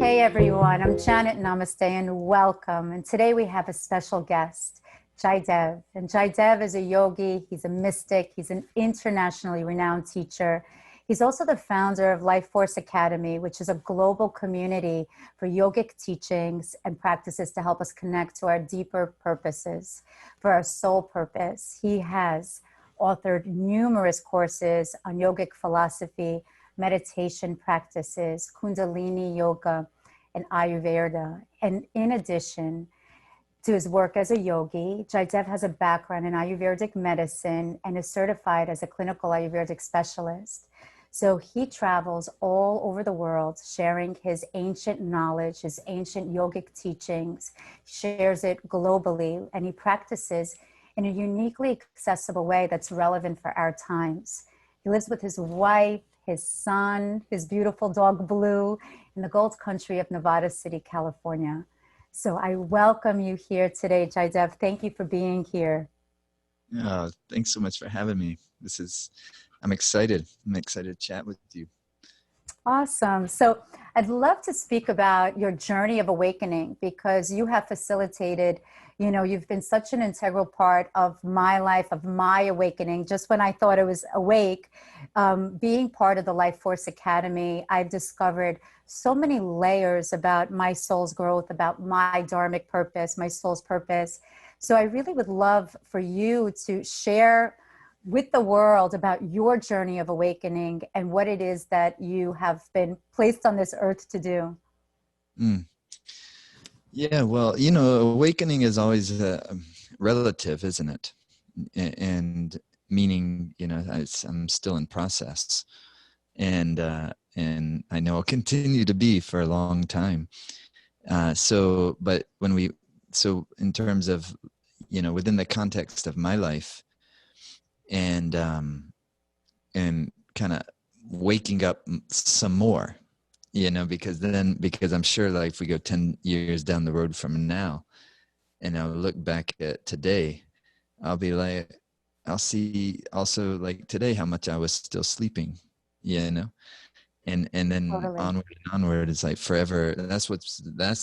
Hey everyone, I'm Janet. Namaste and welcome. And today we have a special guest, Dev. And Dev is a yogi, he's a mystic, he's an internationally renowned teacher. He's also the founder of Life Force Academy, which is a global community for yogic teachings and practices to help us connect to our deeper purposes, for our soul purpose. He has authored numerous courses on yogic philosophy, meditation practices, Kundalini Yoga and Ayurveda. And in addition to his work as a yogi, Dev has a background in Ayurvedic medicine and is certified as a clinical Ayurvedic specialist. So he travels all over the world sharing his ancient knowledge, his ancient yogic teachings, shares it globally, and he practices in a uniquely accessible way that's relevant for our times. He lives with his wife, his son, his beautiful dog Blue, in the gold country of Nevada City, California. So I welcome you here today, Dev. Thank you for being here. Oh, thanks so much for having me. I'm excited. I'm excited to chat with you. Awesome. So I'd love to speak about your journey of awakening, because you have facilitated, you've been such an integral part of my life, of my awakening. Just when I thought I was awake, being part of the Life Force Academy, I've discovered so many layers about my soul's growth, about my dharmic purpose, my soul's purpose. So I really would love for you to share with the world about your journey of awakening and what it is that you have been placed on this earth to do. Yeah, well, awakening is always relative, isn't it? And meaning, I'm still in process, and I know I'll continue to be for a long time. So in terms of, within the context of my life, and kind of waking up some more, because I'm sure, like, if we go 10 years down the road from now and I'll look back at today, I'll see also, like, today, how much I was still sleeping, and then Totally. onward is like forever. That's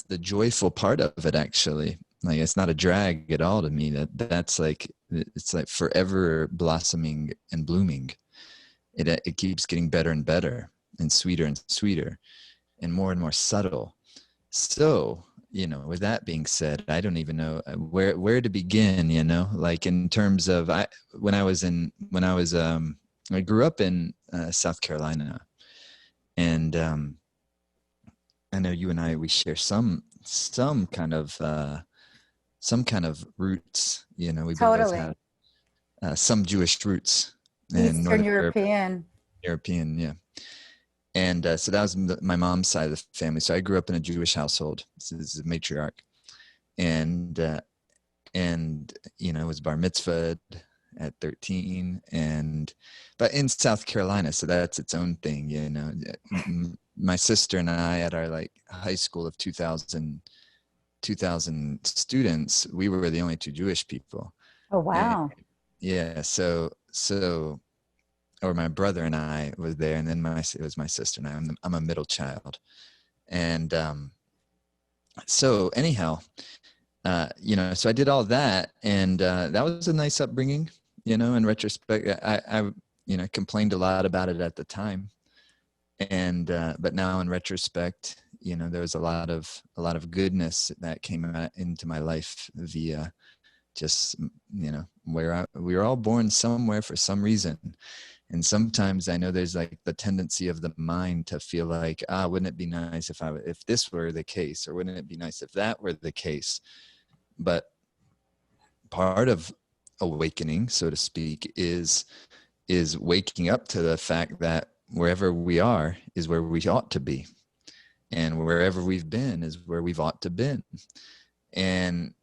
the joyful part of it, actually. Like, it's not a drag at all to me. That's like, it's like forever blossoming and blooming. It keeps getting better and better and sweeter and more subtle. So, with that being said, I don't even know where to begin, like, in terms of, I grew up in South Carolina, and I know you and we share some kind of roots, we Totally. both have some Jewish roots. Eastern European. Yeah. And so that was my mom's side of the family. So I grew up in a Jewish household. This is a matriarch. And was bar mitzvahed at 13. But in South Carolina, so that's its own thing, My sister and I, at our, like, high school of 2,000 students, we were the only two Jewish people. Oh, wow. And, yeah. So or my brother and I was there, and then it was my sister and I. I'm a middle child. And so anyhow, so I did all that, and that was a nice upbringing, in retrospect. I complained a lot about it at the time. And but now, in retrospect, there was a lot of goodness that came into my life via just, where we were all born somewhere for some reason. And sometimes I know there's, like, the tendency of the mind to feel like, wouldn't it be nice if this were the case, or wouldn't it be nice if that were the case? But part of awakening, so to speak, is waking up to the fact that wherever we are is where we ought to be, and wherever we've been is where we've ought to been. And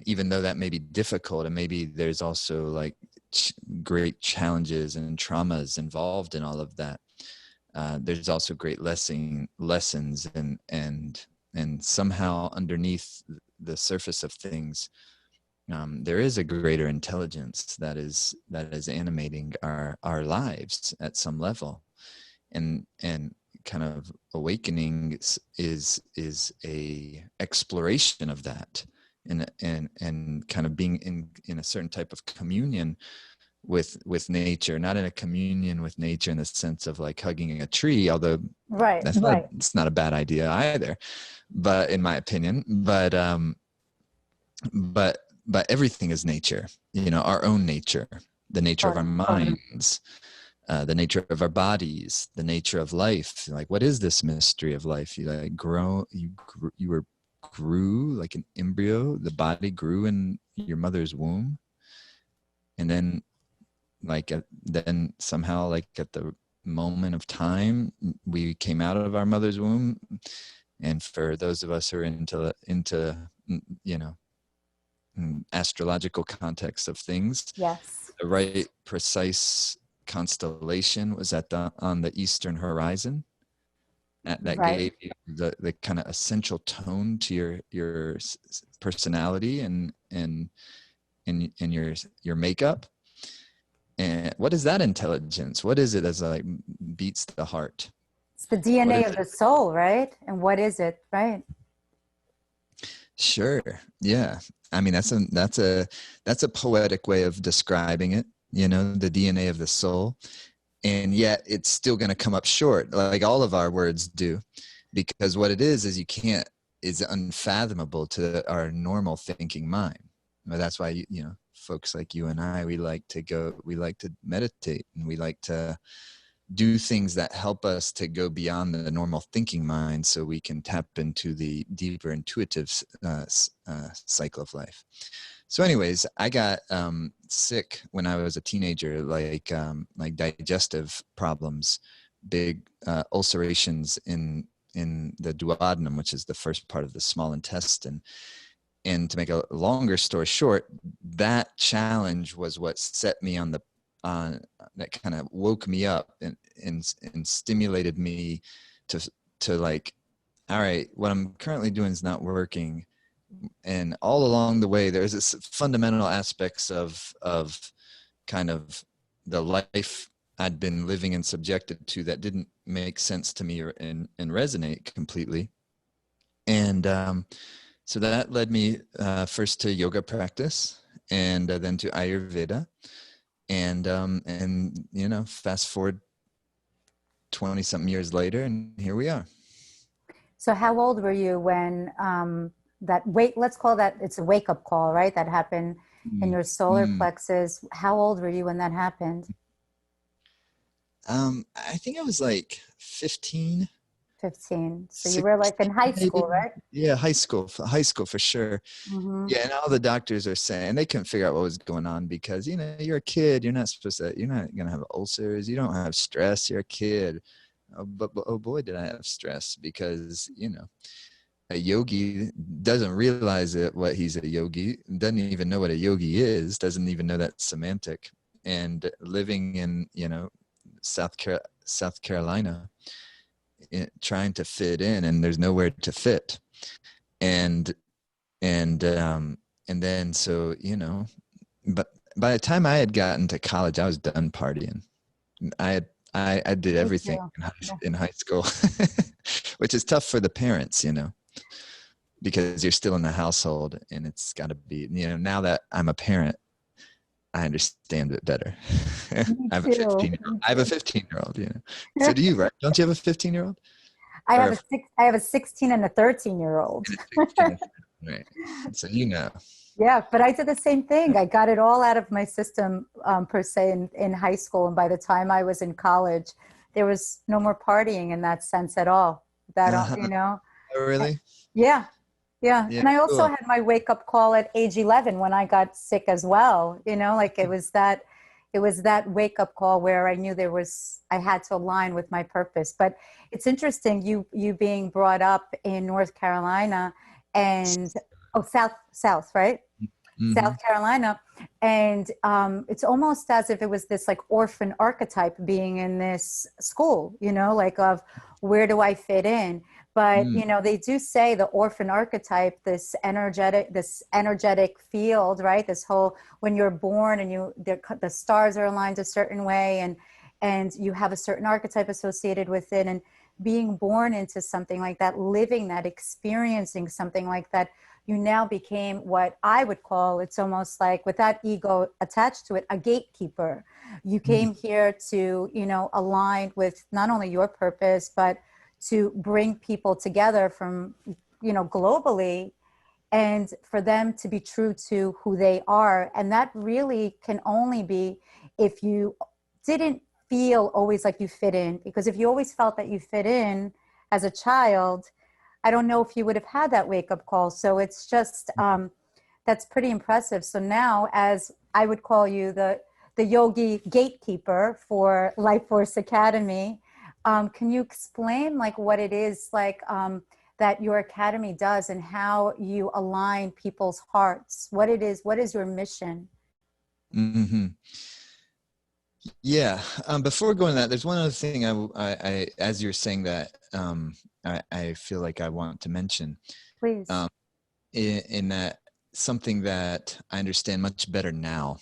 even though that may be difficult, and maybe there's also, like, great challenges and traumas involved in all of that, there's also great lessons, and somehow underneath the surface of things, there is a greater intelligence that is animating our lives at some level. And kind of awakening is a exploration of that, and kind of being in a certain type of communion with nature, not in a communion with nature in the sense of like hugging a tree, although it's not a bad idea either, but in my opinion, but everything is nature, our own nature, the nature of our minds, the nature of our bodies, the nature of life. Like, what is this mystery of life? You grew like an embryo. The body grew in your mother's womb, and then then somehow, like at the moment of time, we came out of our mother's womb. And for those of us who are into astrological context of things, yes, the right precise constellation was on the eastern horizon. That gave you the kind of essential tone to your personality and your makeup. And what is that intelligence? What is it that's like beats the heart? It's the DNA of the soul, right? And what is it, right? Sure. Yeah. I mean, that's a poetic way of describing it, the DNA of the soul. And yet it's still going to come up short, like all of our words do, because what it is is unfathomable to our normal thinking mind. But that's why, folks like you and I, we like to meditate, and we like to do things that help us to go beyond the normal thinking mind, so we can tap into the deeper intuitive cycle of life. So anyways, I got sick when I was a teenager, like digestive problems, big ulcerations in the duodenum, which is the first part of the small intestine. And to make a longer story short, that challenge was what set me on that kind of woke me up and stimulated me to like, all right, what I'm currently doing is not working. And all along the way, there's this fundamental aspects of kind of the life I'd been living and subjected to that didn't make sense to me and resonate completely. And so that led me first to yoga practice, and then to Ayurveda, and fast forward 20 something years later, and here we are. So how old were you when let's call that, it's a wake-up call, right? That happened in your solar plexus. How old were you when that happened? I think I was like 15. 15. So you were like in high school, right? Yeah, high school for sure. Mm-hmm. Yeah, and all the doctors are saying they couldn't figure out what was going on, because you're a kid, you're not gonna have ulcers, you don't have stress, you're a kid. But oh boy, did I have stress, because a yogi doesn't realize what he's a yogi, doesn't even know what a yogi is, doesn't even know that semantic, and living in South Carolina, trying to fit in, and there's nowhere to fit, and then so but by the time I had gotten to college, I was done partying. I did everything in high school, which is tough for the parents, because you're still in the household, and it's got to be, now that I'm a parent, I understand it better. I have a 15-year-old, So do you, right? Don't you have a 15-year-old? I have a 16 and a 13-year-old. Right. So Yeah, but I did the same thing. I got it all out of my system, per se, in high school. And by the time I was in college, there was no more partying in that sense at all. Oh, really? Yeah. And I also had my wake-up call at age 11 when I got sick as well. It was that wake-up call where I knew I had to align with my purpose. But it's interesting, you being brought up in North Carolina and South, right? Mm-hmm. South Carolina. And it's almost as if it was this like orphan archetype being in this school, like of where do I fit in? But, they do say the orphan archetype, this energetic field, right? This whole, when you're born and the stars are aligned a certain way, and you have a certain archetype associated with it. And being born into something like that, living that, experiencing something like that, you now became what I would call, it's almost like, with that ego attached to it, a gatekeeper. You came here to, you know, align with not only your purpose, but to bring people together from, you know, globally, and for them to be true to who they are. And that really can only be if you didn't feel always like you fit in. Because if you always felt that you fit in as a child, I don't know if you would have had that wake-up call. So it's just, that's pretty impressive. So now, as I would call you, the yogi gatekeeper for Life Force Academy, can you explain like what it is like that your academy does and how you align people's hearts? What it is, what is your mission? Mm-hmm. Yeah. Before going to that, there's one other thing I as you're saying that, I feel like I want to mention. Please. In that, something that I understand much better now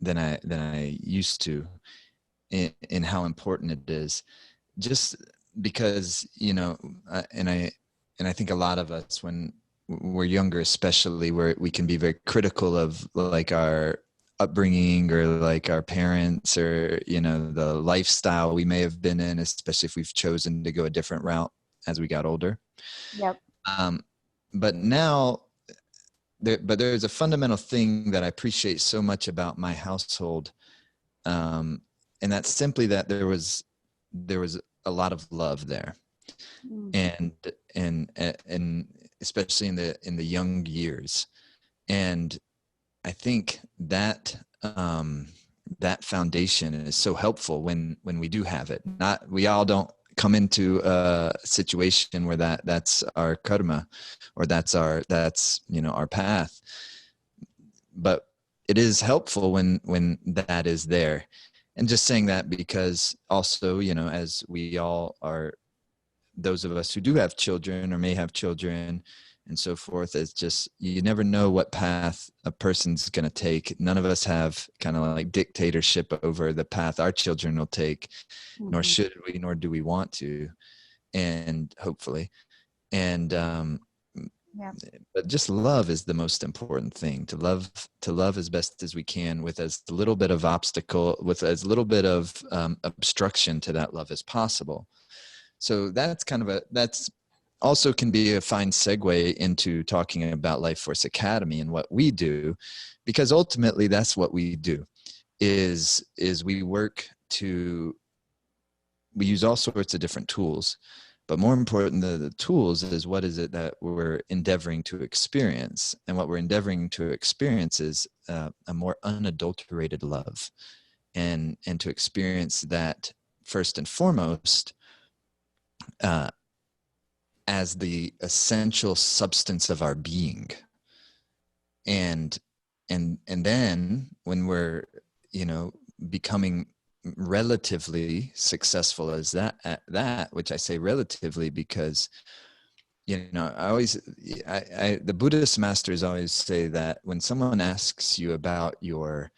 than I used to, in how important it is. Just because, you know, and I think a lot of us, when we're younger, especially, where we can be very critical of like our upbringing or like our parents, or, you know, the lifestyle we may have been in, especially if we've chosen to go a different route as we got older. Yep. But now, there's a fundamental thing that I appreciate so much about my household, and that's simply that there was a lot of love there, and especially in the young years. And I think that that foundation is so helpful when we do have it. Not, we all don't come into a situation where that's our karma, or that's you know, our path. But it is helpful when that is there. And just saying that because also, you know, as we all are, those of us who do have children or may have children and so forth, it's just, you never know what path a person's going to take. None of us have kind of like dictatorship over the path our children will take, nor should we, nor do we want to, and hopefully. And but just love is the most important thing. To love as best as we can, with as little bit of obstacle, with as little bit of obstruction to that love as possible. So that's that's also can be a fine segue into talking about Life Force Academy and what we do, because ultimately that's what we do, is we use all sorts of different tools. But more important than the tools is, what is it that we're endeavoring to experience? And what we're endeavoring to experience is a more unadulterated love, and to experience that first and foremost as the essential substance of our being. And then when we're, you know, becoming relatively successful as that, which I say relatively because, you know, the Buddhist masters always say that when someone asks you about your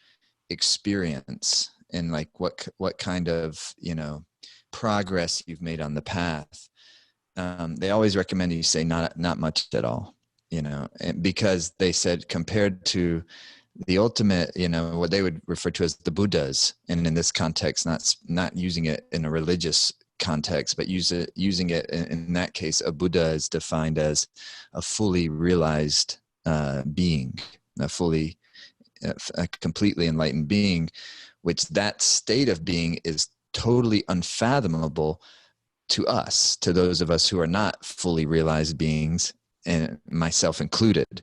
experience and like what kind of, you know, progress you've made on the path, they always recommend you say not much at all, you know, and because they said, compared to the ultimate, you know, what they would refer to as the Buddhas, and in this context, not using it in a religious context, but using it in that case, a Buddha is defined as a fully realized being, a completely enlightened being, which that state of being is totally unfathomable to us, to those of us who are not fully realized beings, and myself included.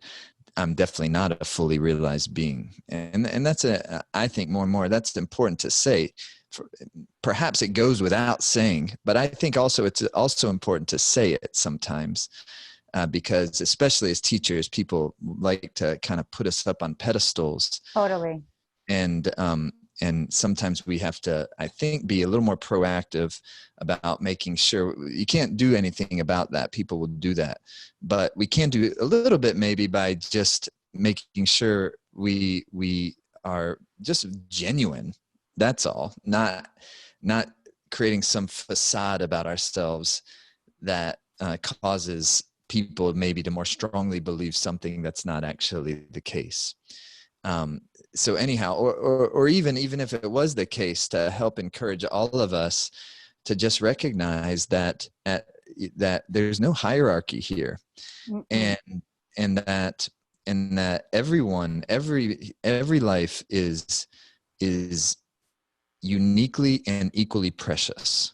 I'm definitely not a fully realized being. And that's I think more and more, that's important to say. Perhaps it goes without saying, but I think also it's also important to say it sometimes, because especially as teachers, people like to kind of put us up on pedestals. Totally. And sometimes we have to, I think, be a little more proactive about making sure. You can't do anything about that. People will do that. But we can do a little bit, maybe, by just making sure we are just genuine. That's all. Not creating some facade about ourselves that causes people maybe to more strongly believe something that's not actually the case. So anyhow, or even if it was the case, to help encourage all of us to just recognize that that there's no hierarchy here, and that everyone, every life is uniquely and equally precious.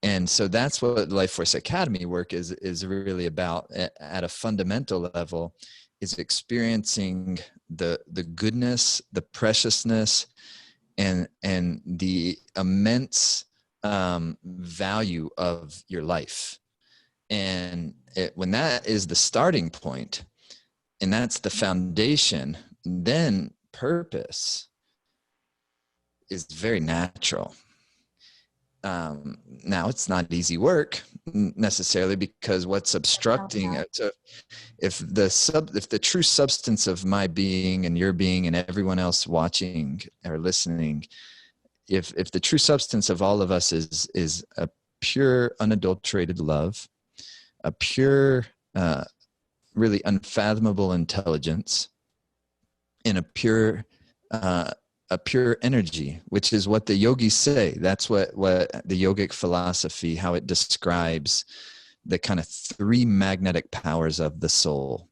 And so that's what Life Force Academy work is really about at a fundamental level, is experiencing the goodness, the preciousness, and the immense value of your life. And when that is the starting point, and that's the foundation, then purpose is very natural. Now it's not easy work necessarily, because what's obstructing it. So if the true substance of my being and your being and everyone else watching or listening, if the true substance of all of us is a pure, unadulterated love, a pure, really unfathomable intelligence, and a pure energy, which is what the yogis say. That's what the yogic philosophy, how it describes the kind of three magnetic powers of the soul.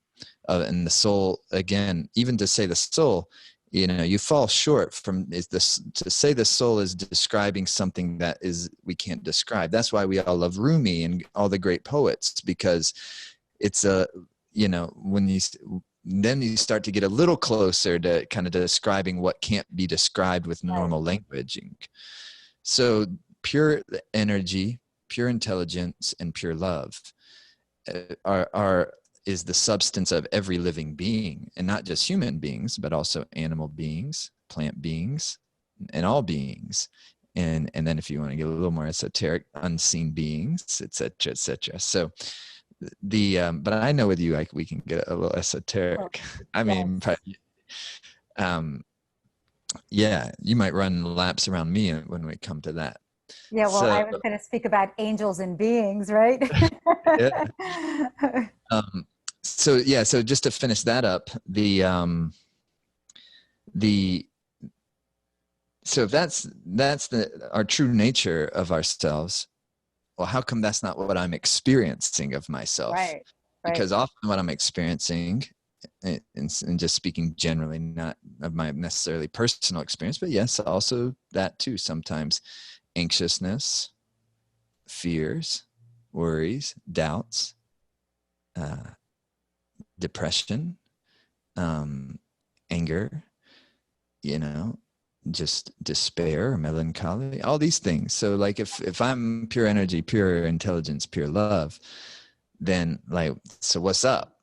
And the soul, again, even to say the soul, you fall short from to say the soul is describing something that we can't describe. That's why we all love Rumi and all the great poets, because it's then you start to get a little closer to kind of describing what can't be described with normal languaging. So pure energy, pure intelligence, and pure love is the substance of every living being, and not just human beings, but also animal beings, plant beings, and all beings. And then if you want to get a little more esoteric, unseen beings, et cetera, et cetera. So but I know with you, like, we can get a little esoteric. I mean, yeah, you might run laps around me when we come to that. Yeah, well, I was going to speak about angels and beings, right? Yeah. So just to finish that up, so if that's our true nature of ourselves, well, how come that's not what I'm experiencing of myself? Right. Because often what I'm experiencing, and just speaking generally, not of my necessarily personal experience, but yes, also that too, sometimes anxiousness, fears, worries, doubts, depression, anger, just despair, melancholy, all these things. So like if I'm pure energy, pure intelligence, pure love, then like, so what's up?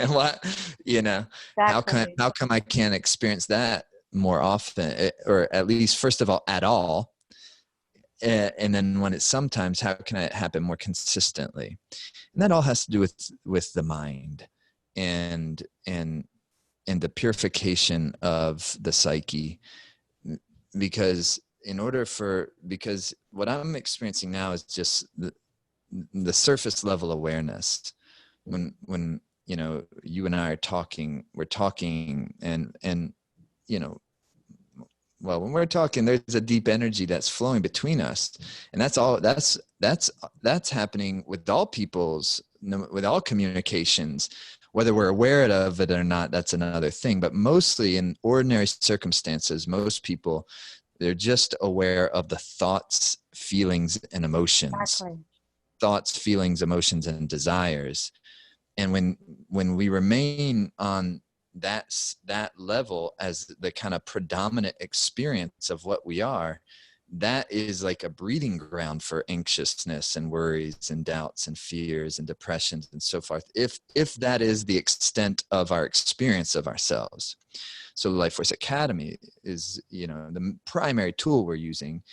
What, Exactly. how come I can't experience that more often, or at least first of all at all, and then when it's sometimes, how can it happen more consistently? And that all has to do with the mind and the purification of the psyche. Because what I'm experiencing now is just the surface level awareness. When you and I are talking, we're talking, and well, when we're talking, there's a deep energy that's flowing between us, and that's happening with all with all communications. Whether we're aware of it or not, that's another thing. But mostly in ordinary circumstances, most people, they're just aware of the thoughts, feelings, and emotions. Exactly. Thoughts, feelings, emotions, and desires. And when we remain on that level as the kind of predominant experience of what we are, that is like a breeding ground for anxiousness and worries and doubts and fears and depressions and so forth, if that is the extent of our experience of ourselves. So Life Force Academy is, the primary tool we're using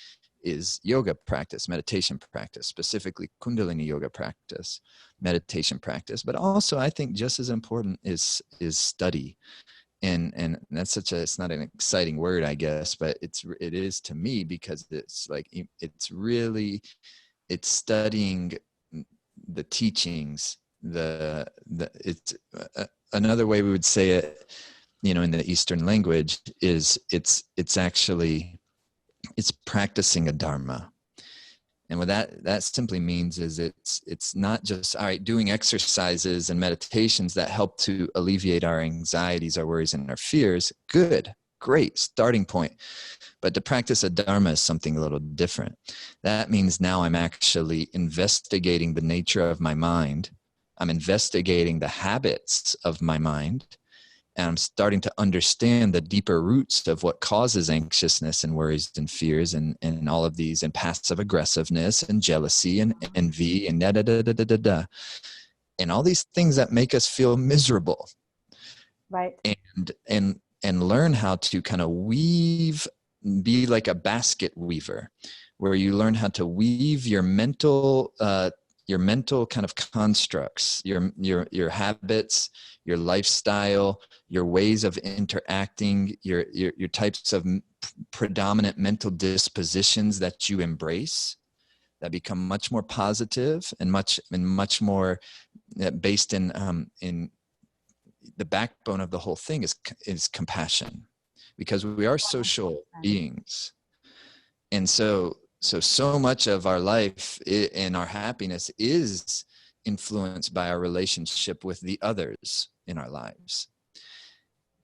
is yoga practice, meditation practice, specifically Kundalini yoga practice, meditation practice. But also, I think just as important is study and that's such a, it's not an exciting word, I guess, but it is to me, because it's like, it's really, it's studying the teachings, it's another way we would say it, you know, in the Eastern language, is it's actually, it's practicing a dharma. And what that simply means is it's not just, all right, doing exercises and meditations that help to alleviate our anxieties, our worries, and our fears. Good, great starting point. But to practice a dharma is something a little different. That means now I'm actually investigating the nature of my mind. I'm investigating the habits of my mind. And I'm starting to understand the deeper roots of what causes anxiousness and worries and fears and all of these, and passive aggressiveness and jealousy and envy and da-da-da-da-da-da. And all these things that make us feel miserable. Right. And learn how to kind of weave, be like a basket weaver, where you learn how to weave your mental kind of constructs, your habits, your lifestyle, your ways of interacting, your types of predominant mental dispositions that you embrace, that become much more positive and much more based in the backbone of the whole thing is compassion, because we are social beings. And so much of our life and our happiness is influenced by our relationship with the others in our lives.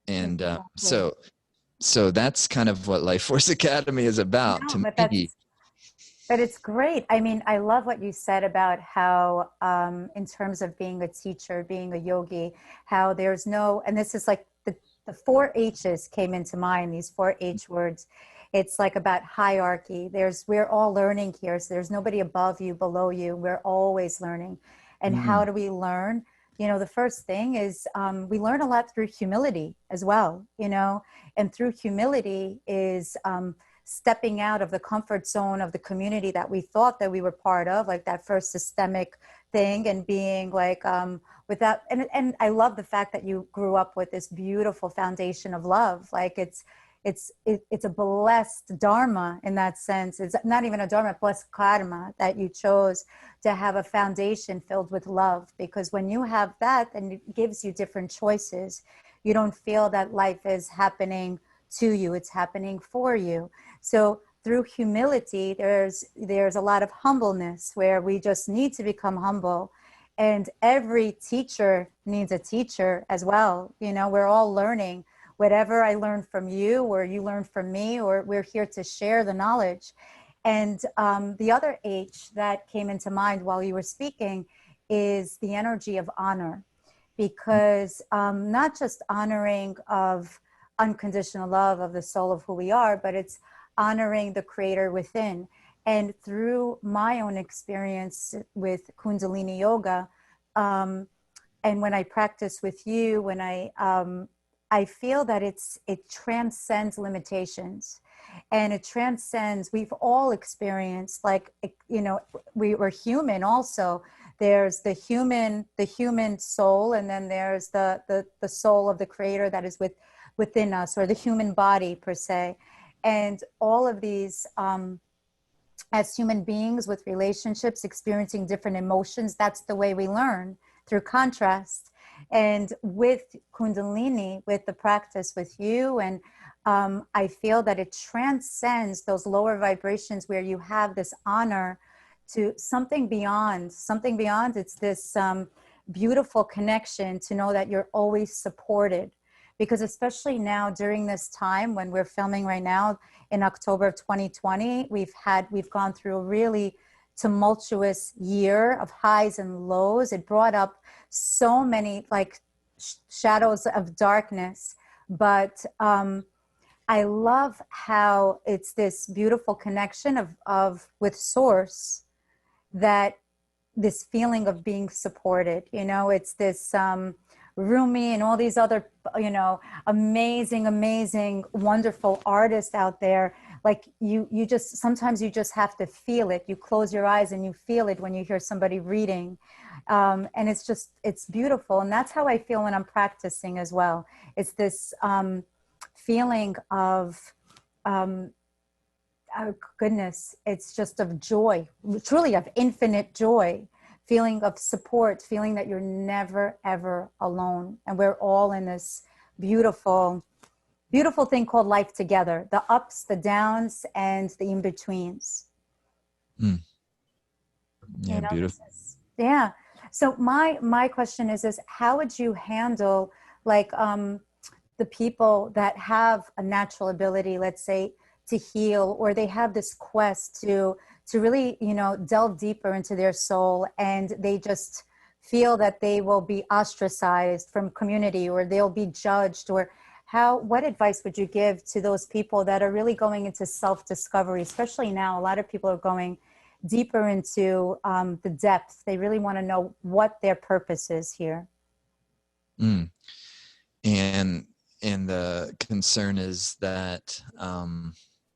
And so that's kind of what Life Force Academy is about, to me. But it's great. I mean, I love what you said about how, in terms of being a teacher, being a yogi, how there's no, and this is like the 4 H's came into mind, these 4 H words. It's like about hierarchy. We're all learning here. So there's nobody above you, below you. We're always learning. And how do we learn? You know, the first thing is we learn a lot through humility as well, you know, and through humility is stepping out of the comfort zone of the community that we thought that we were part of, like that first systemic thing, and being like without, and I love the fact that you grew up with this beautiful foundation of love. Like it's a blessed dharma in that sense. It's not even a dharma, blessed karma that you chose to have a foundation filled with love, because when you have that, then it gives you different choices. You don't feel that life is happening to you, it's happening for you. So through humility, there's a lot of humbleness, where we just need to become humble. And every teacher needs a teacher as well. You know, we're all learning. Whatever I learned from you, or you learned from me, or we're here to share the knowledge. And the other H that came into mind while you were speaking is the energy of honor, because not just honoring of unconditional love of the soul of who we are, but it's honoring the creator within. And through my own experience with Kundalini Yoga, and when I practice with you, when I feel that it transcends limitations, and it transcends, we've all experienced, like, you know, we were human also. There's the human soul, and then there's the soul of the creator that is within us, or the human body per se. And all of these, as human beings with relationships, experiencing different emotions, that's the way we learn, through contrast. And with Kundalini, with the practice with you, and I feel that it transcends those lower vibrations where you have this honor to something beyond. It's this beautiful connection to know that you're always supported. Because especially now during this time when we're filming right now in October of 2020, we've gone through a really tumultuous year of highs and lows. It brought up so many like shadows of darkness, but I love how it's this beautiful connection of with source, that this feeling of being supported, you know, it's this Rumi and all these other, you know, amazing, wonderful artists out there, like you just, sometimes you just have to feel it. You close your eyes and you feel it when you hear somebody reading. And it's just, it's beautiful. And that's how I feel when I'm practicing as well. It's this feeling of, oh goodness, it's just of joy, truly of infinite joy, feeling of support, feeling that you're never, ever alone. And we're all in this beautiful, beautiful thing called life together, the ups, the downs, and the in-betweens. Yeah, you know, beautiful. Yeah. So my question is how would you handle like the people that have a natural ability, let's say, to heal, or they have this quest to really, you know, delve deeper into their soul, and they just feel that they will be ostracized from community, or they'll be judged, or what advice would you give to those people that are really going into self-discovery? Especially now, a lot of people are going deeper into the depth. They really want to know what their purpose is here. And the concern is that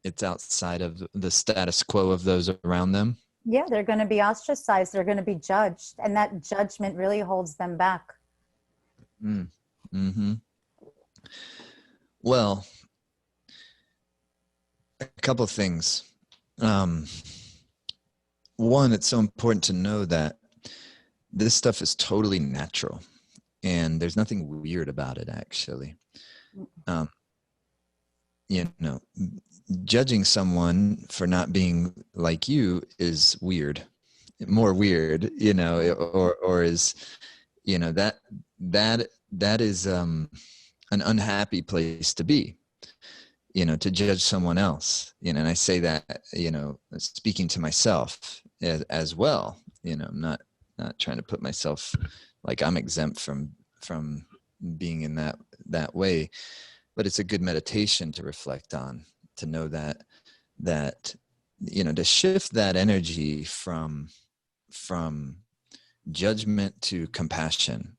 it's outside of the status quo of those around them. Yeah, they're going to be ostracized. They're going to be judged. And that judgment really holds them back. Well, a couple of things. One, it's so important to know that this stuff is totally natural and there's nothing weird about it, actually. You know, judging someone for not being like you is weird, more weird, you know, or is, you know, that is an unhappy place to be, you know, to judge someone else, you know. And I say that, you know, speaking to myself as well, you know, I'm not trying to put myself like I'm exempt from being in that way, but it's a good meditation to reflect on, to know that you know, to shift that energy from judgment to compassion.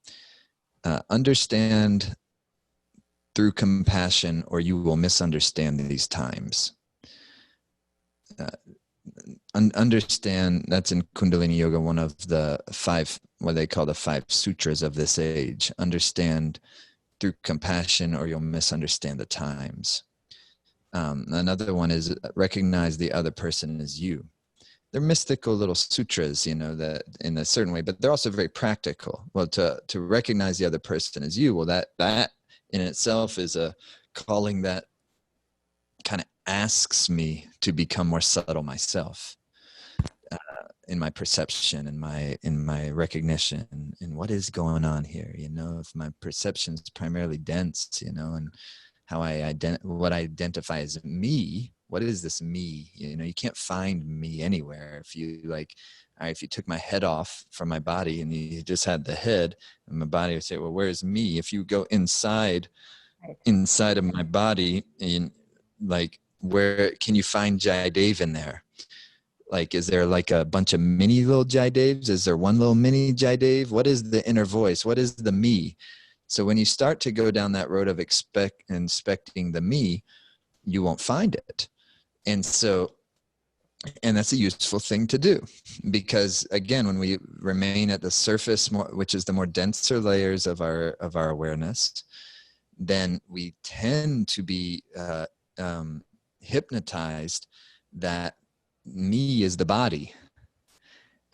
Understand through compassion, or you will misunderstand these times. Understand, that's in Kundalini Yoga, one of the 5, what they call the 5 sutras of this age. Understand through compassion, or you'll misunderstand the times. Another one is recognize the other person as you. They're mystical little sutras, you know, that in a certain way, but they're also very practical. Well, to recognize the other person as you, well, that in itself is a calling that kind of asks me to become more subtle myself, in my perception, in my recognition, and what is going on here. You know, if my perception is primarily dense, you know, and how what I identify as me, what is this me? You know, you can't find me anywhere. If you like, if you took my head off from my body and you just had the head, and my body would say, well, where's me? If you go inside of my body, and like, where can you find Jayadev in there? Like, is there like a bunch of mini little Jayadevs? Is there one little mini Jayadev? What is the inner voice? What is the me? So when you start to go down that road of inspecting the me, you won't find it. And so, and that's a useful thing to do, because again, when we remain at the surface, which is the more denser layers of our awareness, then we tend to be hypnotized that me is the body,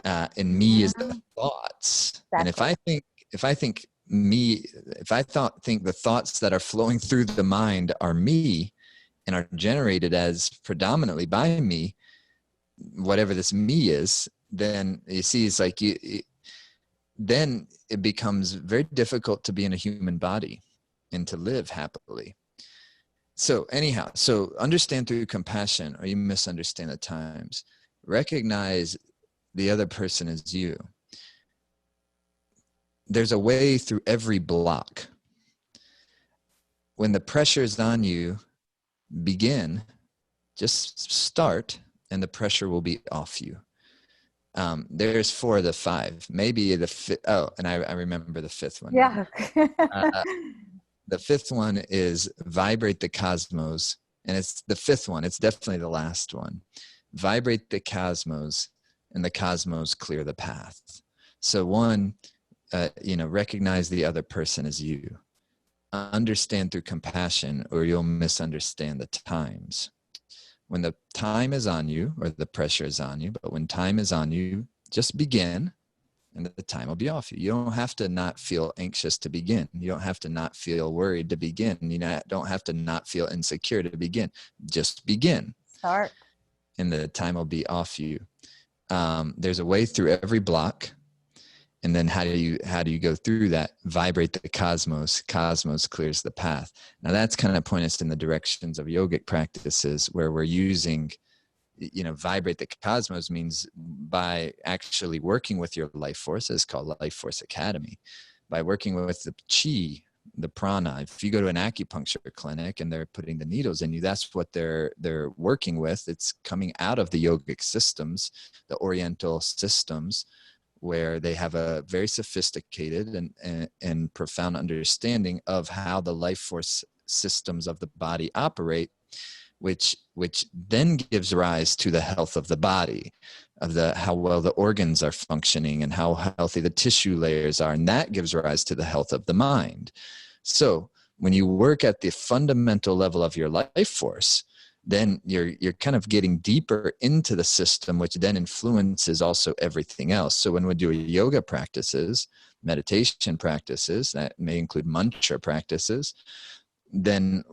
and me is the thoughts. Exactly. And if I think the thoughts that are flowing through the mind are me and are generated as predominantly by me, whatever this me is, then you see, it's like then it becomes very difficult to be in a human body and to live happily. So anyhow, so understand through compassion, or you misunderstand the times. Recognize the other person as you. There's a way through every block. When the pressure is on you, begin, just start, and the pressure will be off you. There's 4 of the 5, maybe the 5th. Oh, and I remember the 5th one. Yeah. The 5th one is vibrate the cosmos And it's the fifth one. It's definitely the last one. Vibrate the cosmos, and the cosmos clear the path. So one, recognize the other person as you. Understand through compassion, or you'll misunderstand the times. When the time is on you, or the pressure is on you, but when time is on you, just begin, and the time will be off you. You don't have to not feel anxious to begin. You don't have to not feel worried to begin. You don't have to not feel insecure to begin. Just begin. Start. And the time will be off you. There's a way through every block. And then how do you go through that? Vibrate the cosmos. Cosmos clears the path. Now that's kind of point us in the directions of yogic practices, where we're using, vibrate the cosmos means by actually working with your life force. It's called Life Force Academy. By working with the chi, the prana. If you go to an acupuncture clinic and they're putting the needles in you, that's what they're working with. It's coming out of the yogic systems, the Oriental systems, where they have a very sophisticated and profound understanding of how the life force systems of the body operate, which then gives rise to the health of the body, of how well the organs are functioning and how healthy the tissue layers are. And that gives rise to the health of the mind. So when you work at the fundamental level of your life force, then you're kind of getting deeper into the system, which then influences also everything else. So when we do yoga practices, meditation practices, that may include mantra practices, then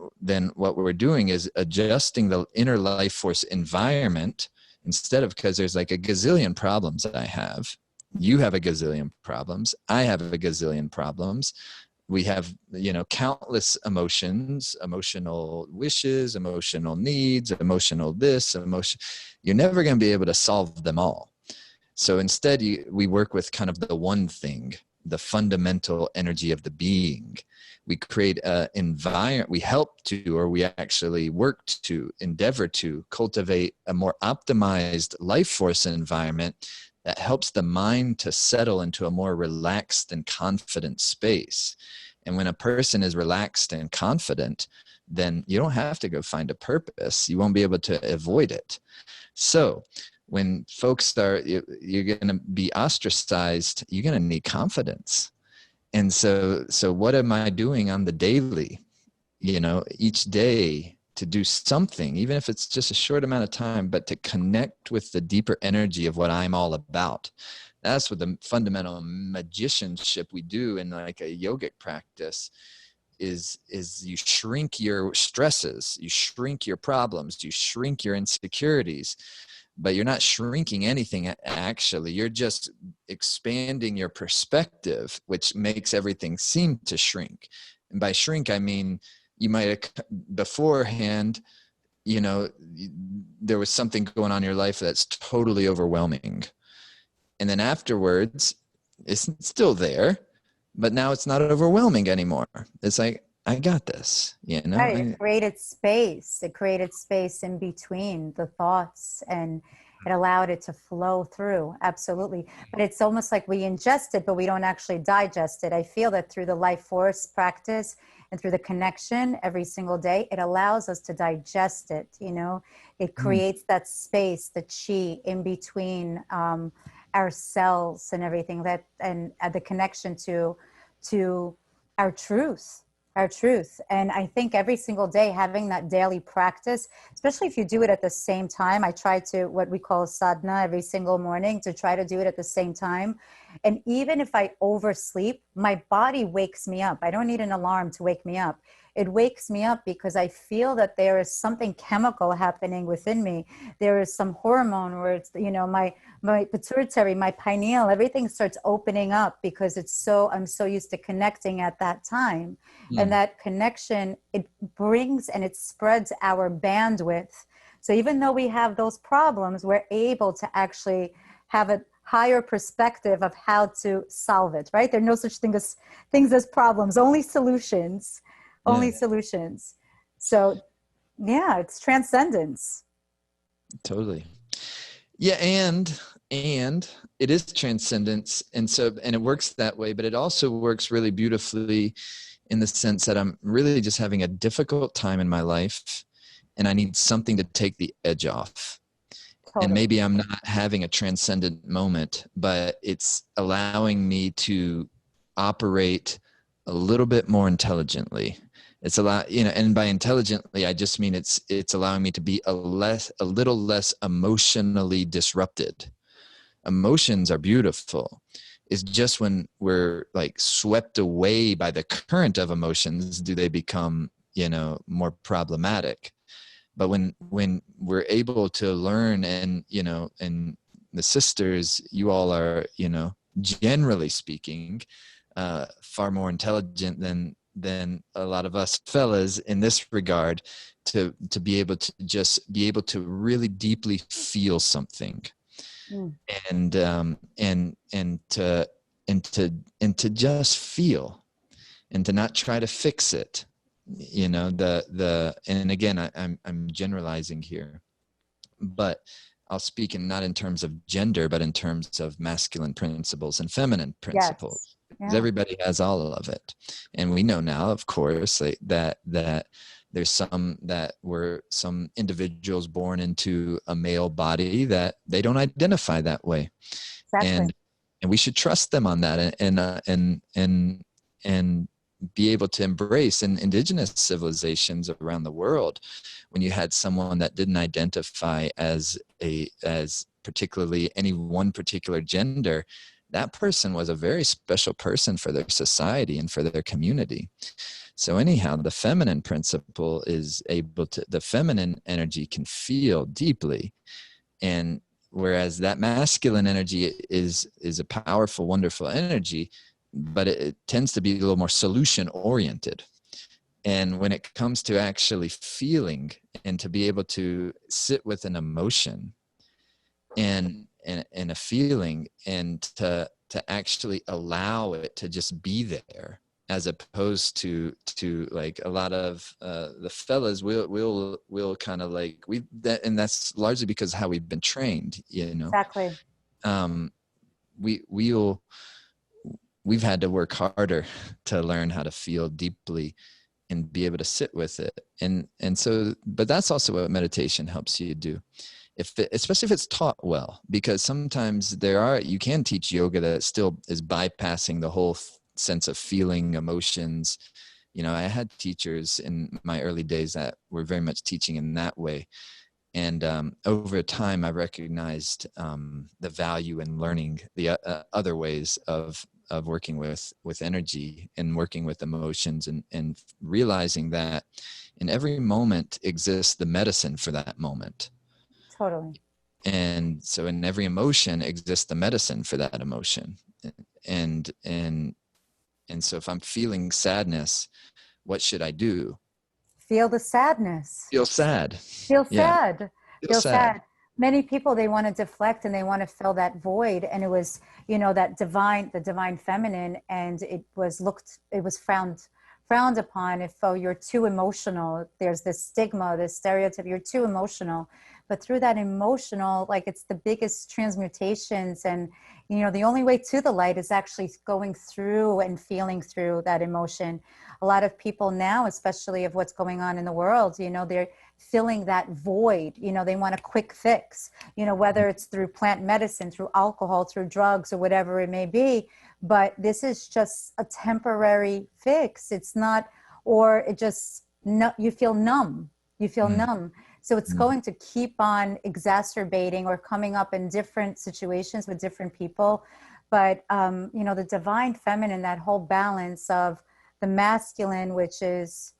what we're doing is adjusting the inner life force environment, instead of, because there's like a gazillion problems that I have. You have a gazillion problems. I have a gazillion problems. We have, countless emotions, emotional wishes, emotional needs, emotional this, emotion. You're never going to be able to solve them all. So instead, we work with kind of the one thing, the fundamental energy of the being. We create an environment, we help to, or we actually work to, endeavor to cultivate a more optimized life force environment that helps the mind to settle into a more relaxed and confident space. And when a person is relaxed and confident, then you don't have to go find a purpose. You won't be able to avoid it. So when folks you're going to be ostracized, you're going to need confidence. And so what am I doing on the daily, each day, to do something, even if it's just a short amount of time, but to connect with the deeper energy of what I'm all about. That's what the fundamental magicianship we do in like a yogic practice is you shrink your stresses, you shrink your problems, you shrink your insecurities, but you're not shrinking anything actually. You're just expanding your perspective, which makes everything seem to shrink. And by shrink, I mean, you might have beforehand, there was something going on in your life that's totally overwhelming. And then afterwards, it's still there, but now it's not overwhelming anymore. It's like, I got this, Right. It created space. It created space in between the thoughts, and it allowed it to flow through. Absolutely. But it's almost like we ingest it, but we don't actually digest it. I feel that through the life force practice and through the connection every single day, it allows us to digest it. It creates that space, the chi in between our cells and everything, that, and the connection to our truth. And I think every single day having that daily practice, especially if you do it at the same time, I try to, what we call sadhana, every single morning, to try to do it at the same time. And even if I oversleep, my body wakes me up. I don't need an alarm to wake me up. It wakes me up because I feel that there is something chemical happening within me. There is some hormone where it's, my pituitary, my pineal, everything starts opening up because I'm so used to connecting at that time. And that connection, it brings and it spreads our bandwidth. So even though we have those problems, we're able to actually have a higher perspective of how to solve it, right? There are no such things as problems, only solutions. Only solutions. So yeah, it's transcendence. Totally. Yeah. And it is transcendence. And it works that way, but it also works really beautifully in the sense that I'm really just having a difficult time in my life. and I need something to take the edge off. Totally. And maybe I'm not having a transcendent moment, but it's allowing me to operate a little bit more intelligently. It's a lot, you know, and by intelligently, I just mean it's allowing me to be a little less emotionally disrupted. Emotions are beautiful. It's just when we're like swept away by the current of emotions, do they become, you know, more problematic. But when we're able to learn, and, you know, and the sisters, you all are, you know, generally speaking, far more intelligent than a lot of us fellas in this regard, to be able to just be able to really deeply feel something. And to just feel, and to not try to fix it, you know, and again, I'm generalizing here, but I'll speak not in terms of gender, but in terms of masculine principles and feminine principles. Yes. Because Yeah. everybody has all of it. And we know now, of course, like, that there's some individuals born into a male body that they don't identify that way. Exactly. And we should trust them on that, and be able to embrace. In indigenous civilizations around the world, when you had someone that didn't identify as particularly any one particular gender, that person was a very special person for their society and for their community. So anyhow, the feminine principle is able to, the feminine energy can feel deeply, and whereas that masculine energy is a powerful, wonderful energy, but it tends to be a little more solution oriented. And when it comes to actually feeling, and to be able to sit with an emotion and a feeling, and to actually allow it to just be there, as opposed to like a lot of the fellas will kind of like and that's largely because of how we've been trained, you know. Exactly. We've had to work harder to learn how to feel deeply and be able to sit with it. And so, but that's also what meditation helps you do. Especially if it's taught well, because sometimes you can teach yoga that still is bypassing the whole sense of feeling emotions. You know, I had teachers in my early days that were very much teaching in that way. And over time, I recognized the value in learning the other ways of working with energy and working with emotions, and realizing that in every moment exists the medicine for that moment. Totally. And so in every emotion exists the medicine for that emotion. And so if I'm feeling sadness, what should I do? Feel the sadness. Feel sad. Feel Yeah. sad. Feel sad. Many people, they want to deflect and they want to fill that void. And it was, you know, the divine feminine, and it was frowned upon if, oh, you're too emotional. There's this stigma, this stereotype, you're too emotional. But through that emotional, like, it's the biggest transmutations. And, you know, the only way to the light is actually going through and feeling through that emotion. A lot of people now, especially of what's going on in the world, you know, they're filling that void. You know, they want a quick fix, you know, whether it's through plant medicine, through alcohol, through drugs, or whatever it may be. But this is just a temporary fix. It's not, or it just, no, you feel numb. You feel numb. So it's going to keep on exacerbating or coming up in different situations with different people. But, you know, the divine feminine, that whole balance of the masculine, which is,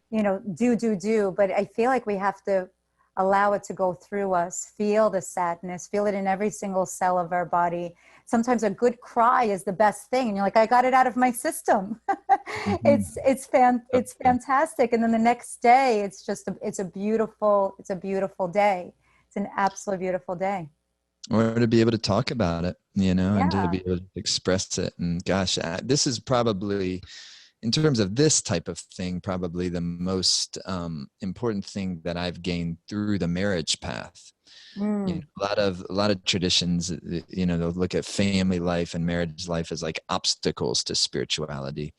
you know, do. But I feel like we have to allow it to go through us, feel the sadness, feel it in every single cell of our body. Sometimes a good cry is the best thing. And you're like, I got it out of my system. It's fantastic. And then the next day, it's a beautiful day. It's an absolutely beautiful day. Or to be able to talk about it, you know, Yeah. and to be able to express it. And gosh, this is probably, in terms of this type of thing, probably the most important thing that I've gained through the marriage path. You know, a lot of traditions, you know, they'll look at family life and marriage life as like obstacles to spirituality.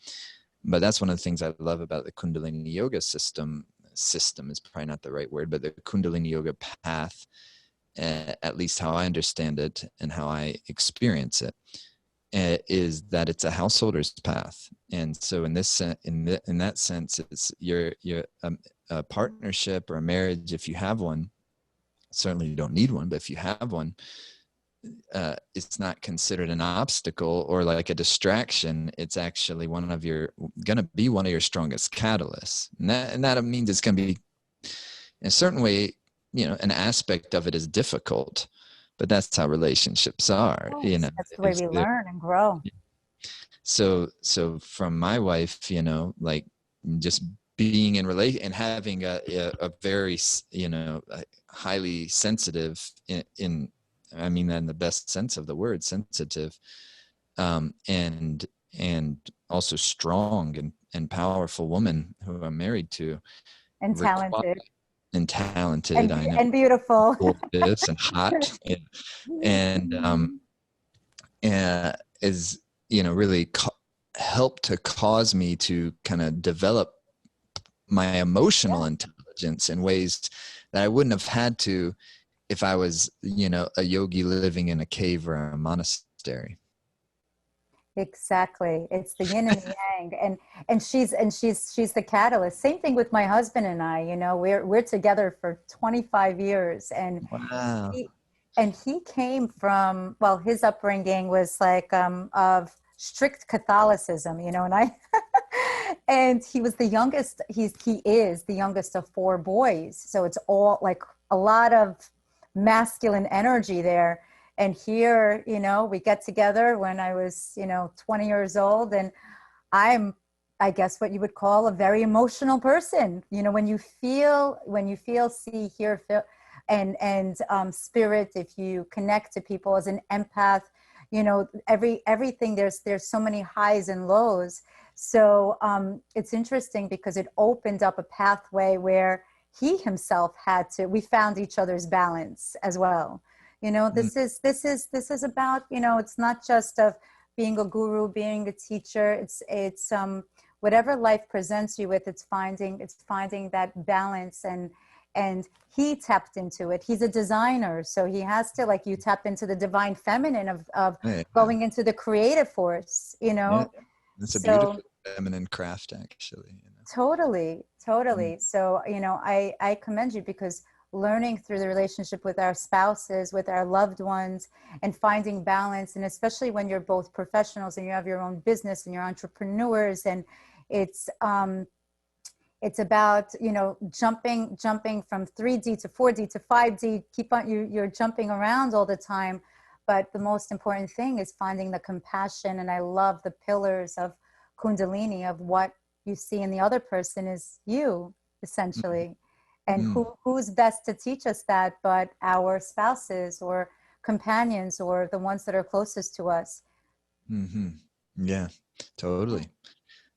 But that's one of the things I love about the Kundalini Yoga system system is probably not the right word, but the Kundalini Yoga path, at least how I understand it and how I experience it, is that it's a householder's path. And so in this in that sense, it's your a partnership or a marriage, if you have one. Certainly you don't need one, but if you have one, it's not considered an obstacle or like a distraction. It's actually going to be one of your strongest catalysts. And that means it's going to be, in a certain way, an aspect of it is difficult, but that's how relationships are. That's the way we learn and grow. So from my wife, like just being in relation and having a very, highly sensitive I mean that in the best sense of the word, sensitive, and also strong and powerful woman who I'm married to. And talented. I know. And beautiful. Gorgeous and hot. And is, really helped to cause me to kind of develop my emotional intelligence in ways that I wouldn't have had to if I was, a yogi living in a cave or a monastery. Exactly. It's the yin and the yang. And she's the catalyst. Same thing with my husband and I, we're together for 25 years. And wow. he came from, well, his upbringing was like of strict Catholicism, and I and he was the youngest. He is the youngest of 4 boys. So it's all like a lot of masculine energy there. And here, we get together when I was, 20 years old, and I'm, I guess, what you would call a very emotional person. When you feel, see, hear, feel, and spirit, if you connect to people as an empath, everything, there's so many highs and lows. So it's interesting because it opened up a pathway where he himself we found each other's balance as well. This is about, it's not just of being a guru, being a teacher. It's whatever life presents you with, it's finding that balance, and he tapped into it. He's a designer, so he has to, like you, tap into the divine feminine of going into the creative force, Yeah. It's a beautiful feminine craft, actually. Totally. So, I commend you, because learning through the relationship with our spouses, with our loved ones, and finding balance, and especially when you're both professionals and you have your own business and you're entrepreneurs, and it's about, jumping from 3D to 4D to 5D, you're jumping around all the time. But the most important thing is finding the compassion. And I love the pillars of Kundalini, of what you see in the other person is you, essentially. And who's best to teach us that but our spouses or companions or the ones that are closest to us. Mm-hmm. Yeah, totally.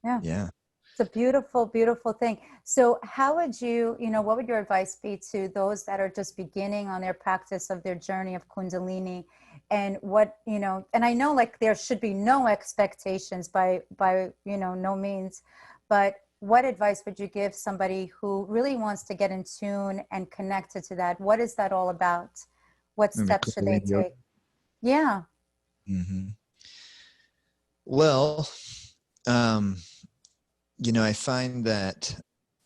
Yeah. It's a beautiful, beautiful thing. So how would you, what would your advice be to those that are just beginning on their practice of their journey of Kundalini? And what, and I know, like, there should be no expectations by no means, but what advice would you give somebody who really wants to get in tune and connected to that? What is that all about? What steps should they take? Yeah. Mm-hmm. Well, I find that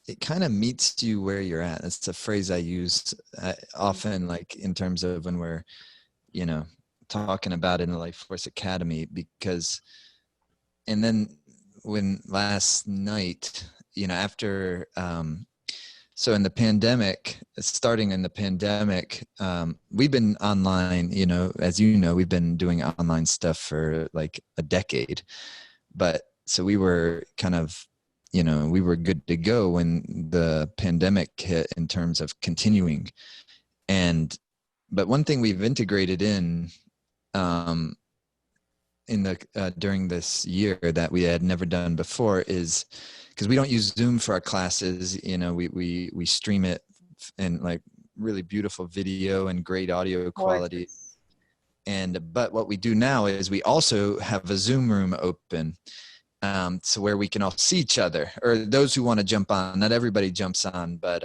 it kind of meets you where you're at. That's a phrase I use often, like in terms of when we're, talking about it in the Life Force Academy, because, and then when last night, after, so in the pandemic, starting in the pandemic, we've been online, as we've been doing online stuff for like a decade, but so we were kind of, we were good to go when the pandemic hit in terms of continuing. But one thing we've integrated in during this year that we had never done before is, because we don't use Zoom for our classes, we stream it in like really beautiful video and great audio quality. But what we do now is we also have a Zoom room open. so where we can all see each other, or those who want to jump on. Not everybody jumps on, but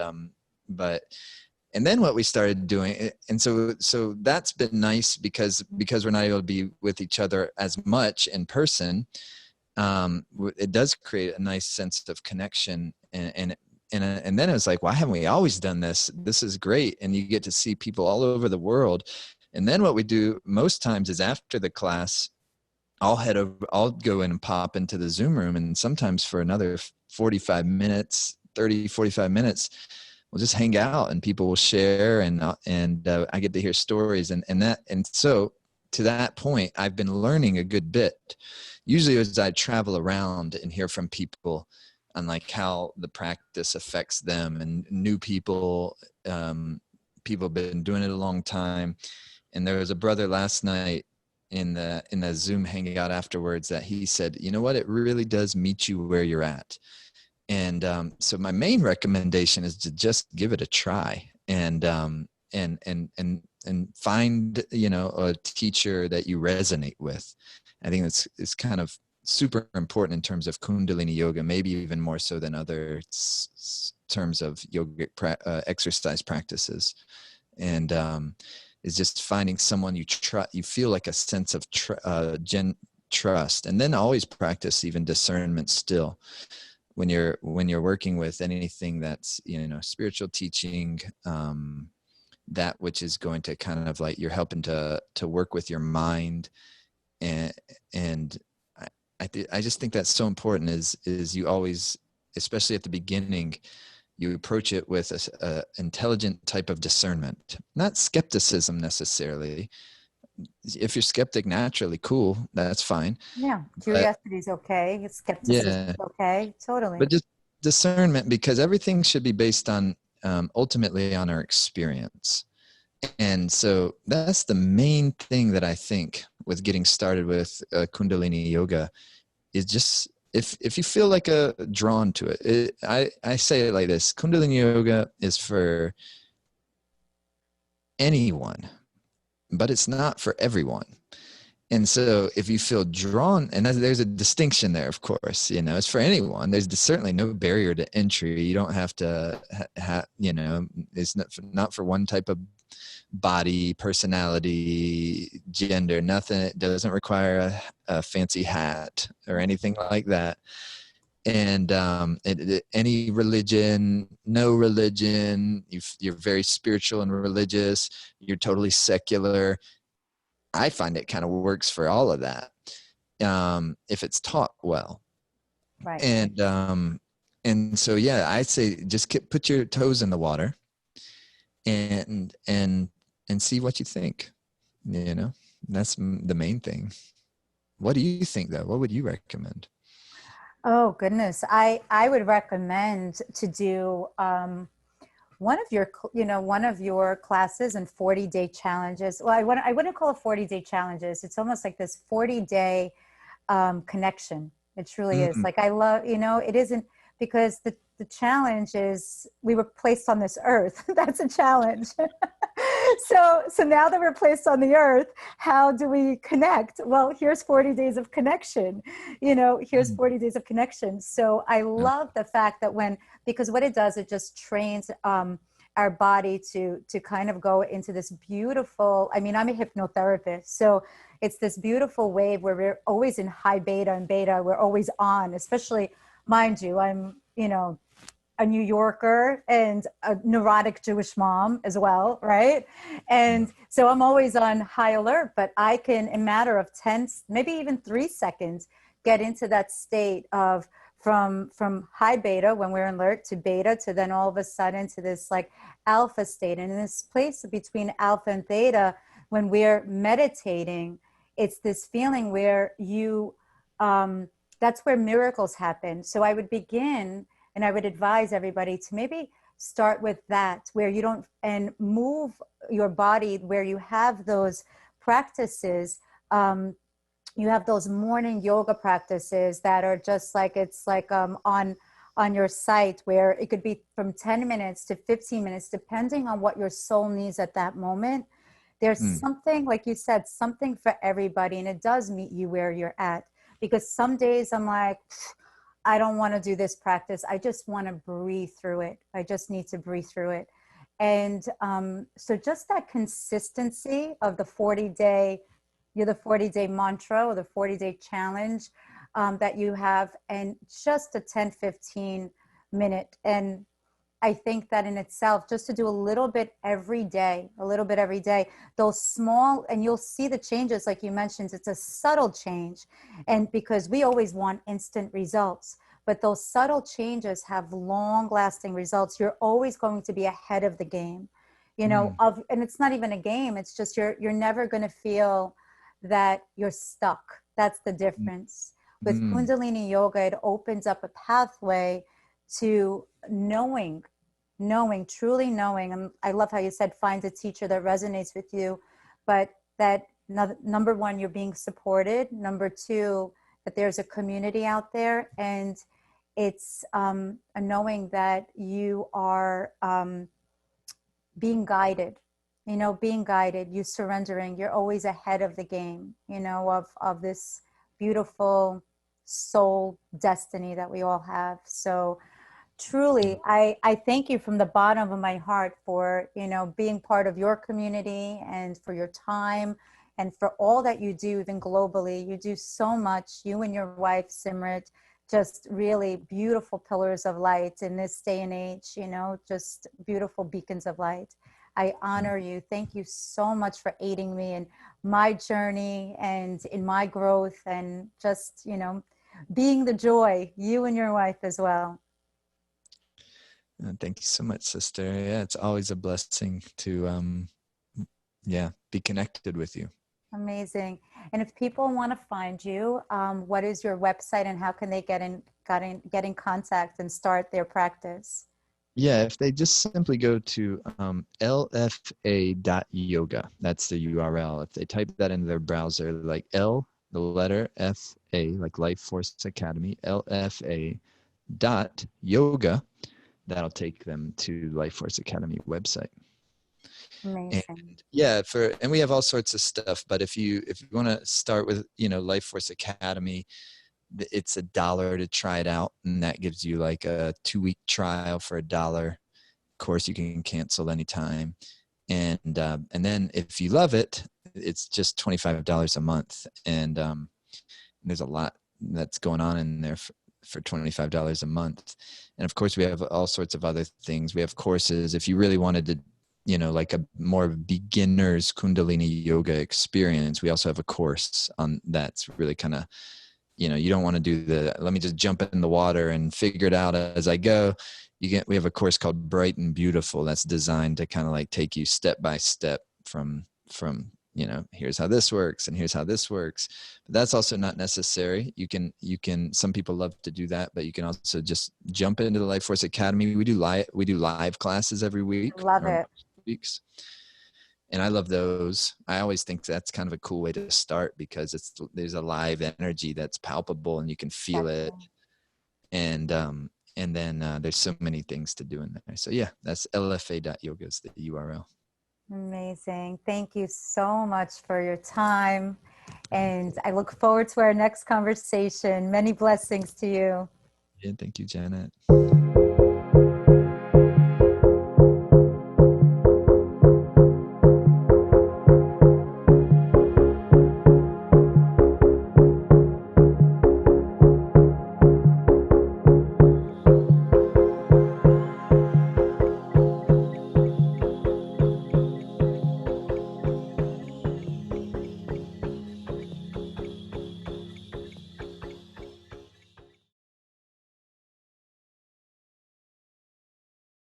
and then what we started doing, and so that's been nice because we're not able to be with each other as much in person. It does create a nice sense of connection, and then it was like, why haven't we always done this? This is great, and you get to see people all over the world. And then what we do most times is after the class, I'll go in and pop into the Zoom room, and sometimes for another 45 minutes, 30, 45 minutes, we'll just hang out and people will share, and I get to hear stories, and so to that point, I've been learning a good bit. Usually as I travel around and hear from people on like how the practice affects them, and new people, people have been doing it a long time. And there was a brother last night in the Zoom hangout afterwards that he said, you know what, it really does meet you where you're at. And so my main recommendation is to just give it a try, and find, a teacher that you resonate with. I think it's kind of super important in terms of Kundalini yoga, maybe even more so than other terms of yogic exercise practices. And is just finding someone you feel like a sense of trust, and then always practice even discernment still when you're working with anything that's spiritual teaching, that which is going to kind of like, you're helping to work with your mind, and I just think that's so important. Is you always, especially at the beginning, you approach it with a intelligent type of discernment, not skepticism necessarily. If you're skeptic naturally, cool, that's fine. Yeah, curiosity is okay. Skepticism is okay, totally. But just discernment, because everything should be based on ultimately on our experience. And so that's the main thing that I think with getting started with Kundalini yoga is just, if you feel like drawn to it, I say it like this: Kundalini yoga is for anyone, but it's not for everyone. And so if you feel drawn, and there's a distinction there, of course, it's for anyone. There's certainly no barrier to entry. You don't have to it's not for one type of body, personality, gender, nothing. It doesn't require a fancy hat or anything like that. And any religion, no religion, you're very spiritual and religious, you're totally secular. I find it kind of works for all of that, if it's taught well. Right. And so, yeah, I'd say just put your toes in the water and see what you think. That's the main thing. What do you think, though? What would you recommend? Oh goodness, I would recommend to do one of your classes and 40-day challenges. Well, I wouldn't call it 40-day challenges. It's almost like this 40-day connection. It truly is. Like, I love, it isn't, because the challenge is we were placed on this earth. That's a challenge. So now that we're placed on the earth, how do we connect? Well, here's 40 days of connection. Here's 40 days of connection. So I love the fact that because what it does, it just trains our body to kind of go into this beautiful, I'm a hypnotherapist. So it's this beautiful wave where we're always in high beta and beta. We're always on, especially, mind you, I'm, a New Yorker and a neurotic Jewish mom as well, right? And so I'm always on high alert, but I can, in a matter of 10, maybe even 3 seconds, get into that state of from high beta when we're alert to beta to then all of a sudden to this like alpha state. And in this place between alpha and theta, when we're meditating, it's this feeling where that's where miracles happen. So I would begin, and I would advise everybody to maybe start with that, where you don't, and move your body where you have those practices. You have those morning yoga practices that are just like, it's like on your site, where it could be from 10 minutes to 15 minutes, depending on what your soul needs at that moment. There's something, like you said, something for everybody, and it does meet you where you're at. because some days I'm like, I don't want to do this practice. I just want to breathe through it. I just need to breathe through it. And so just that consistency of the 40-day, the 40-day mantra or the 40-day challenge that you have, and just a 10-15 minute. And I think that in itself, just to do a little bit every day, those small, and you'll see the changes, like you mentioned, it's a subtle change. And because we always want instant results, but those subtle changes have long lasting results. You're always going to be ahead of the game, and it's not even a game. It's just, you're never going to feel that you're stuck. That's the difference. With Kundalini Yoga, it opens up a pathway to knowing, truly knowing. And I love how you said, find a teacher that resonates with you, but that number one, you're being supported. Number two, that there's a community out there, and it's a knowing that you are being guided, you surrendering, you're always ahead of the game, of this beautiful soul destiny that we all have. So truly, I thank you from the bottom of my heart for, being part of your community, and for your time, and for all that you do, even globally. You do so much, you and your wife, Simrit, just really beautiful pillars of light in this day and age, just beautiful beacons of light. I honor you. Thank you so much for aiding me in my journey and in my growth, and just, being the joy, you and your wife as well. Thank you so much, sister. Yeah, it's always a blessing to be connected with you. Amazing. And if people want to find you, what is your website, and how can they get in contact and start their practice? Yeah, if they just simply go to lfa.yoga, that's the URL. If they type that into their browser, like L, the letter FA, like Life Force Academy, lfa.yoga, that'll take them to Life Force Academy website. Amazing. And we have all sorts of stuff, but if you want to start with, Life Force Academy, it's $1 to try it out, and that gives you like a 2-week trial for $1. Of course, you can cancel anytime, and then if you love it, it's just $25 a month, and there's a lot that's going on in there for $25 a month. And of course, we have all sorts of other things. We have courses if you really wanted to, like a more beginner's Kundalini yoga experience. We also have a course on that's really kind of, you don't want to do let me just jump in the water and figure it out as I go. We have a course called Bright and Beautiful that's designed to kind of like take you step by step from here's how this works and here's how this works. But that's also not necessary. You can some people love to do that, but you can also just jump into the Life Force Academy. We do live classes every week. Love it. Weeks. And I love those. I always think that's kind of a cool way to start, because there's a live energy that's palpable and you can feel it. And then there's so many things to do in there. So yeah, that's lfa.yoga is the URL. Amazing. Thank you so much for your time. And I look forward to our next conversation. Many blessings to you. Yeah, thank you, Janet.